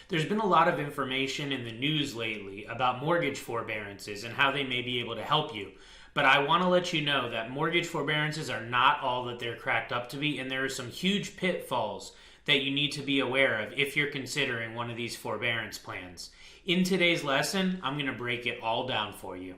There's been a lot of information in the news lately about mortgage forbearances and how they may be able to help you. But I want to let you know that mortgage forbearances are not all that they're cracked up to be, and there are some huge pitfalls that you need to be aware of if you're considering one of these forbearance plans. In today's lesson, I'm going to break it all down for you.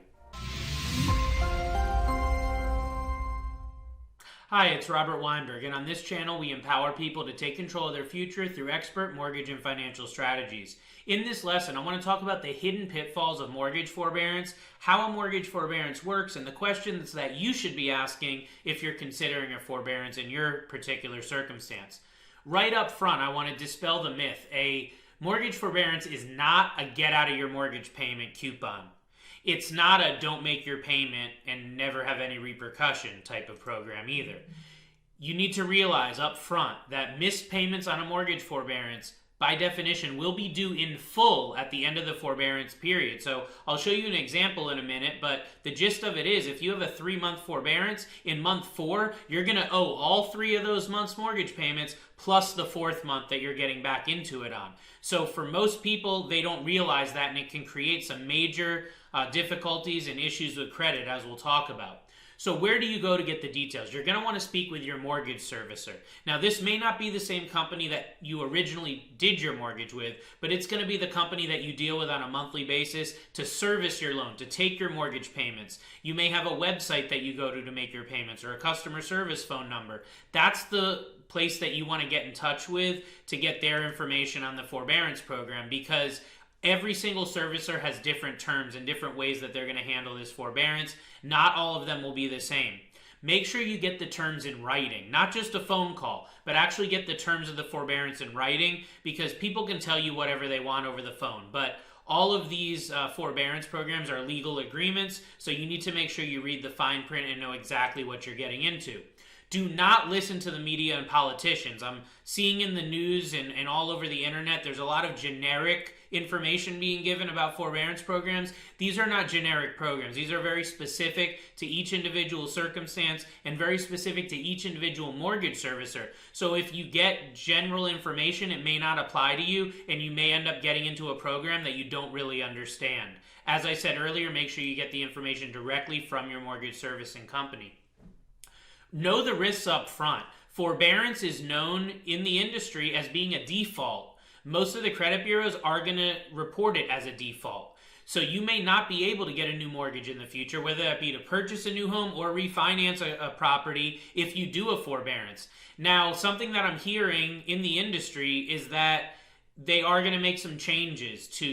Hi, it's Robert Weinberg, and on this channel we empower people to take control of their future through expert mortgage and financial strategies. In this lesson, I want to talk about the hidden pitfalls of mortgage forbearance, how a mortgage forbearance works, and the questions that you should be asking if you're considering a forbearance in your particular circumstance. Right up front, I want to dispel the myth. A mortgage forbearance is not a get out of your mortgage payment coupon. It's not a don't make your payment and never have any repercussion type of program either. You need to realize up front that missed payments on a mortgage forbearance, by definition, will be due in full at the end of the forbearance period. So I'll show you an example in a minute, but the gist of it is if you have a 3-month forbearance, in month 4, you're going to owe all 3 of those months' mortgage payments plus the 4th month that you're getting back into it on. So for most people, they don't realize that, and it can create some major difficulties and issues with credit, as we'll talk about. So where do you go to get the details? You're going to want to speak with your mortgage servicer. Now, this may not be the same company that you originally did your mortgage with, but it's going to be the company that you deal with on a monthly basis to service your loan, to take your mortgage payments. You may have a website that you go to make your payments, or a customer service phone number. That's the place that you want to get in touch with to get their information on the forbearance program, because every single servicer has different terms and different ways that they're going to handle this forbearance. Not all of them will be the same. Make sure you get the terms in writing, not just a phone call, but actually get the terms of the forbearance in writing, because people can tell you whatever they want over the phone. But all of these forbearance programs are legal agreements, so you need to make sure you read the fine print and know exactly what you're getting into. Do not listen to the media and politicians. I'm seeing in the news and all over the internet, there's a lot of generic information being given about forbearance programs. These are not generic programs. These are very specific to each individual circumstance and very specific to each individual mortgage servicer. So if you get general information, it may not apply to you, and you may end up getting into a program that you don't really understand. As I said earlier, make sure you get the information directly from your mortgage servicing company. Know the risks up front. Forbearance is known in the industry as being a default. Most of the credit bureaus are going to report it as a default. So you may not be able to get a new mortgage in the future, whether that be to purchase a new home or refinance a property if you do a forbearance. Now, something that I'm hearing in the industry is that they are going to make some changes to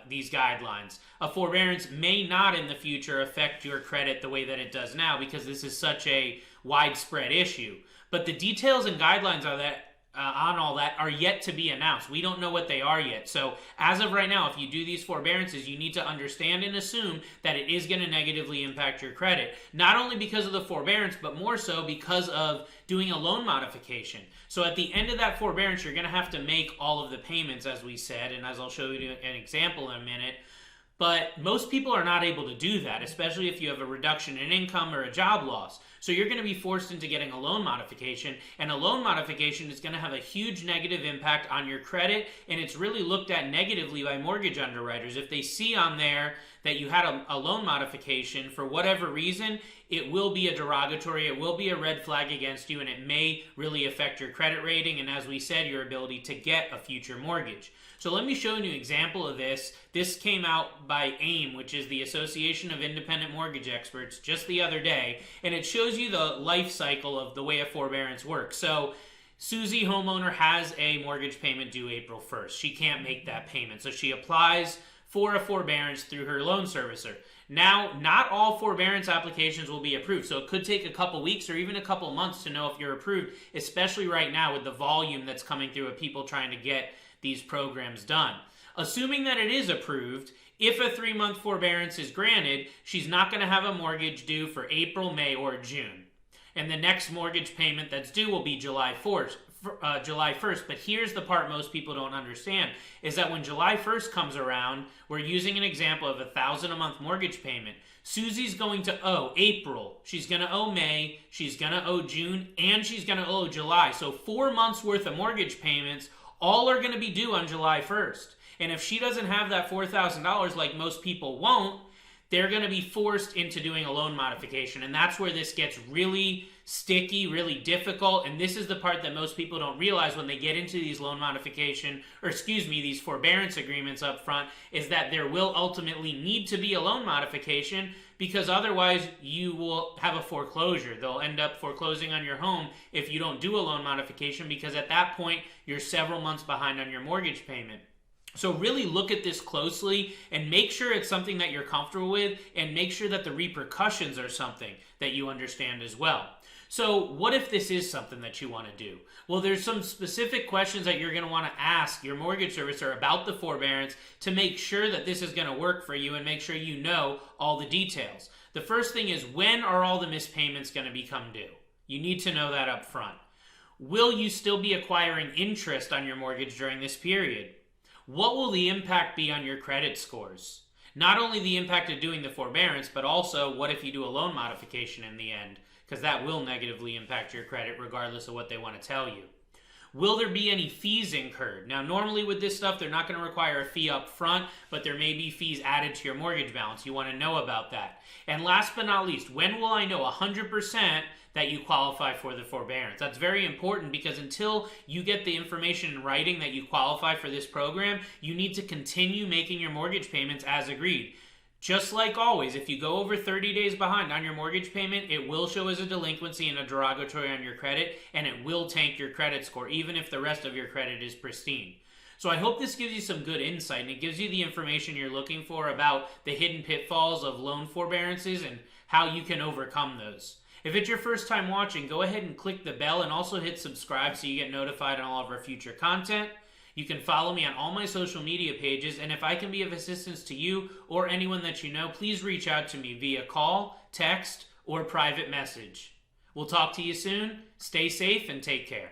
these guidelines. A forbearance may not in the future affect your credit the way that it does now, because this is such a widespread issue. But the details and guidelines on all that are yet to be announced. We don't know what they are yet. So as of right now, if you do these forbearances, you need to understand and assume that it is going to negatively impact your credit, not only because of the forbearance, but more so because of doing a loan modification. So at the end of that forbearance, you're going to have to make all of the payments, as we said, and as I'll show you an example in a minute. But most people are not able to do that, especially if you have a reduction in income or a job loss. So you're going to be forced into getting a loan modification, and a loan modification is going to have a huge negative impact on your credit, and it's really looked at negatively by mortgage underwriters. If they see on there that you had a loan modification for whatever reason, it will be a derogatory, it will be a red flag against you, and it may really affect your credit rating and, as we said, your ability to get a future mortgage. So let me show you an example of this. This came out by AIM, which is the Association of Independent Mortgage Experts, just the other day, and it shows you the life cycle of the way a forbearance works. So Susie, homeowner, has a mortgage payment due April 1st. She can't make that payment, so she applies for a forbearance through her loan servicer. Now, not all forbearance applications will be approved, so it could take a couple weeks or even a couple months to know if you're approved, especially right now with the volume that's coming through of people trying to get these programs done. Assuming that it is approved, if a 3-month forbearance is granted, she's not going to have a mortgage due for April, May, or June. And the next mortgage payment that's due will be July 1st. But here's the part most people don't understand, is that when July 1st comes around, we're using an example of $1,000 a month mortgage payment. Susie's going to owe April, she's going to owe May, she's going to owe June, and she's going to owe July. So 4 months worth of mortgage payments all are going to be due on July 1st. And if she doesn't have that $4,000, like most people won't, they're going to be forced into doing a loan modification. And that's where this gets really sticky, really difficult. And this is the part that most people don't realize when they get into these loan modification, these forbearance agreements up front, is that there will ultimately need to be a loan modification, because otherwise you will have a foreclosure. They'll end up foreclosing on your home if you don't do a loan modification, because at that point you're several months behind on your mortgage payment. So really look at this closely and make sure it's something that you're comfortable with, and make sure that the repercussions are something that you understand as well. So what if this is something that you want to do? Well, there's some specific questions that you're going to want to ask your mortgage servicer about the forbearance to make sure that this is going to work for you and make sure you know all the details. The first thing is, when are all the missed payments going to become due? You need to know that up front. Will you still be acquiring interest on your mortgage during this period? What will the impact be on your credit scores? Not only the impact of doing the forbearance, but also what if you do a loan modification in the end? Because that will negatively impact your credit regardless of what they want to tell you. Will there be any fees incurred? Now, normally with this stuff, they're not going to require a fee up front, but there may be fees added to your mortgage balance. You want to know about that. And last but not least, when will I know 100% that you qualify for the forbearance? That's very important, because until you get the information in writing that you qualify for this program, you need to continue making your mortgage payments as agreed. Just like always, if you go over 30 days behind on your mortgage payment, it will show as a delinquency and a derogatory on your credit, and it will tank your credit score, even if the rest of your credit is pristine. So I hope this gives you some good insight, and it gives you the information you're looking for about the hidden pitfalls of loan forbearances and how you can overcome those. If it's your first time watching, go ahead and click the bell and also hit subscribe so you get notified on all of our future content. You can follow me on all my social media pages, and if I can be of assistance to you or anyone that you know, please reach out to me via call, text, or private message. We'll talk to you soon. Stay safe and take care.